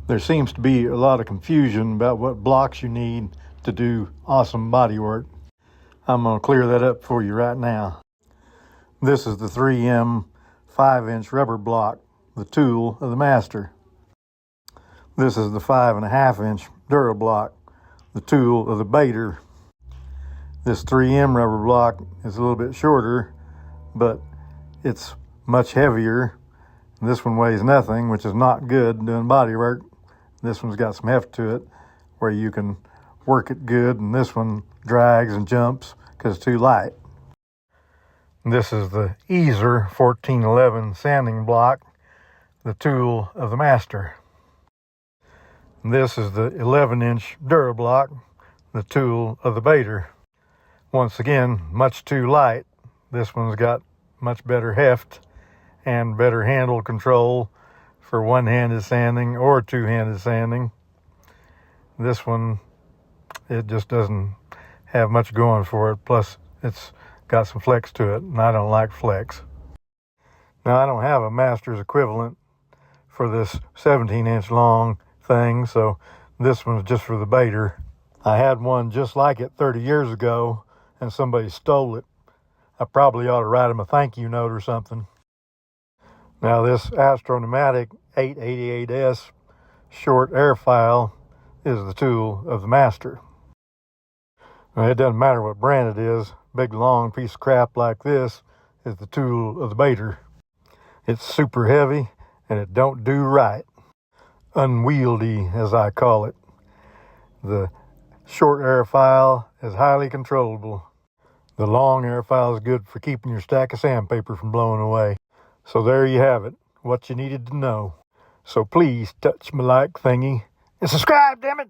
There seems to be a lot of confusion about what blocks you need to do awesome body work. I'm going to clear that up for you right now. This is the 3M 5-inch rubber block, the tool of the master. This is the 5.5-inch DuraBlock, the tool of the baiter. This 3M rubber block is a little bit shorter, but it's much heavier. This one weighs nothing, which is not good doing body work. This one's got some heft to it where you can work it good, and this one drags and jumps because it's too light. This is the YER 1411 sanding block, the tool of the master. This is the 11-inch DuraBlock, the tool of the baiter. Once again, much too light. This one's got much better heft and better handle control for one-handed sanding or two-handed sanding. This one, it just doesn't have much going for it. Plus, it's got some flex to it, and I don't like flex. Now, I don't have a master's equivalent for this 17-inch long thing, so this one's just for the baiter. I had one just like it 30 years ago, and somebody stole it. I probably ought to write him a thank you note or something. Now, this Astro-Pneumatic 888S short air file is the tool of the master. Now, it doesn't matter what brand it is. Big long piece of crap like this is the tool of the baiter. It's super heavy and it don't do right. Unwieldy, as I call it. The short air file is highly controllable. The long air file is good for keeping your stack of sandpaper from blowing away. So there you have it, what you needed to know. So please touch my like thingy and subscribe, damn it!